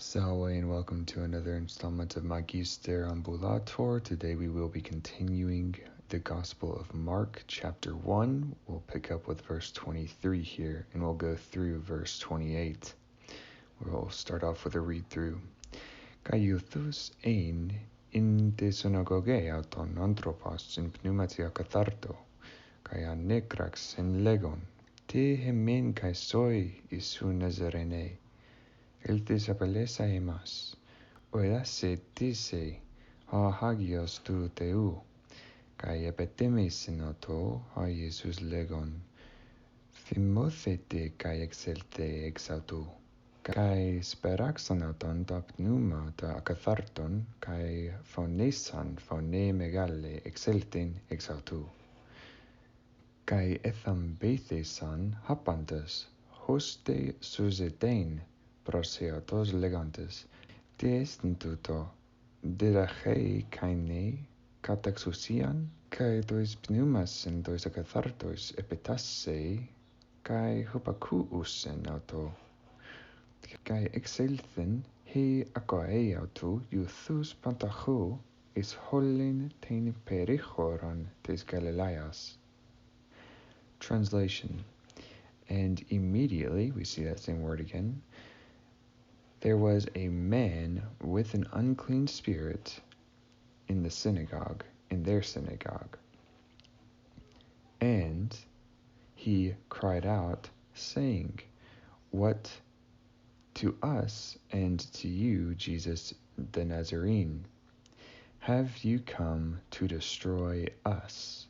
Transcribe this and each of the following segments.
Salve and welcome to another installment of Magister Ambulator. Today we will be continuing the Gospel of Mark, chapter 1. We'll pick up with verse 23 here, and we'll go through verse 28. We'll start off with a read-through. Caiuthus ein in te synagoge auton anthropos in pneumatia catharto, kai necrax en legon, te hemen kai soi isu Nazarene. Eltis apelesa emas, oedase tise ha hagios tu teu, kai epetemes in auto ha Jesus legon, thimothete kai exelte exautu, kai speraxan auton ta pneuma ta akatharton, kai phonesan phone megale exelten exautu, kai etham bethesan hapantas, hoste suzetein, proseatos legantes, te estentuto, didachei kaine, kataxusian, kai tois pneumas en tois akathartos epitasse, kai hupakuusen auto, kai exelthen he akoei auto, youthus pantachu, is holin ten perichoron tes Galileas. Translation. And immediately, we see that same word again, there was a man with an unclean spirit in their synagogue, and he cried out, saying, "What to us and to you, Jesus the Nazarene? Have you come to destroy us?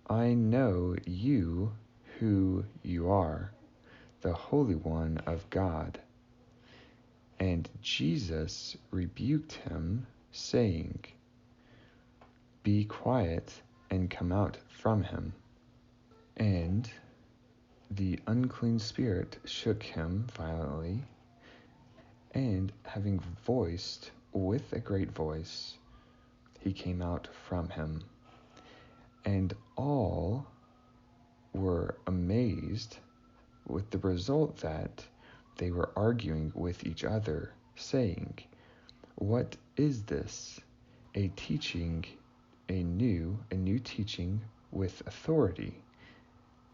I know you who you are, the Holy One of God." And Jesus rebuked him, saying, "Be quiet and come out from him." And the unclean spirit shook him violently, and having voiced with a great voice, he came out from him. And all were amazed with the result that they were arguing with each other, saying, "What is this? A new teaching with authority.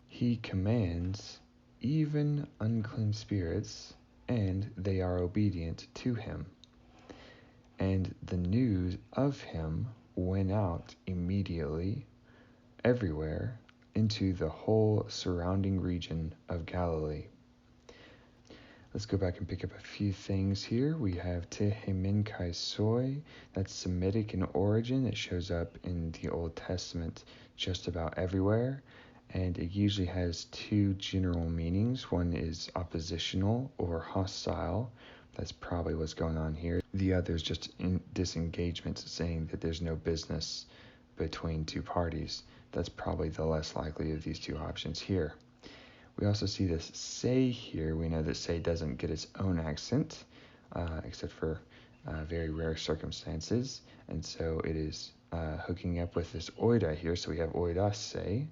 He commands even unclean spirits, and they are obedient to him." And the news of him went out immediately everywhere into the whole surrounding region of Galilee. Let's go back and pick up a few things here. We have te hemen kai soi, that's Semitic in origin. It shows up in the Old Testament just about everywhere, and it usually has two general meanings. One is oppositional or hostile. That's probably what's going on here. The other is just disengagement, saying that there's no business between two parties. That's probably the less likely of these two options here. We also see this say here. We know that say doesn't get its own accent, except for very rare circumstances. And so it is hooking up with this oida here. So we have oidase,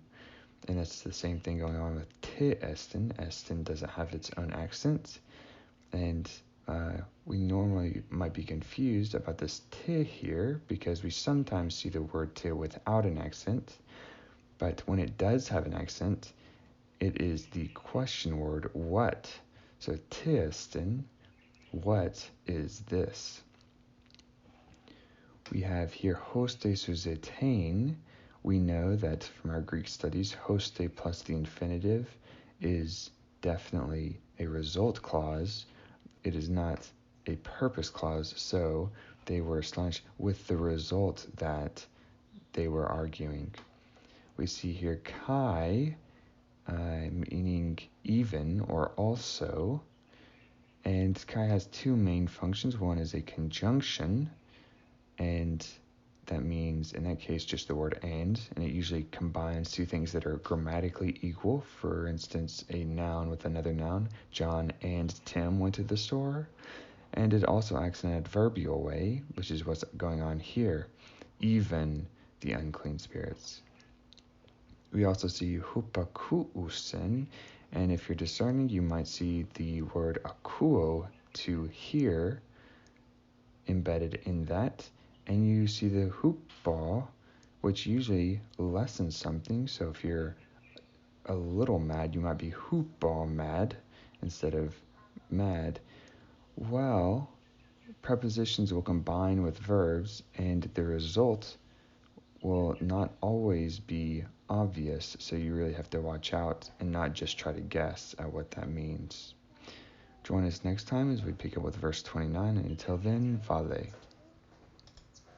and that's the same thing going on with te esten. Esten doesn't have its own accent. And we normally might be confused about this te here, because we sometimes see the word te without an accent. But when it does have an accent, it is the question word, what? So teisten, what is this? We have here hoste suzetein. We know that from our Greek studies, hoste plus the infinitive is definitely a result clause. It is not a purpose clause, so they were astonished with the result that they were arguing. We see here kai, meaning even or also, and kai has two main functions. One is a conjunction, and that means in that case just the word and it usually combines two things that are grammatically equal. For instance, a noun with another noun. John and Tim went to the store. And it also acts in an adverbial way, which is what's going on here, even the unclean spirits. We also see hupakuusen, and if you're discerning, you might see the word akuo to hear embedded in that, and you see the hoop ball, which usually lessens something. So if you're a little mad, you might be hoop ball mad instead of mad. Well, prepositions will combine with verbs, and the result will not always be obvious, so you really have to watch out and not just try to guess at what that means. Join us next time as we pick up with verse 29, and until then, Vale.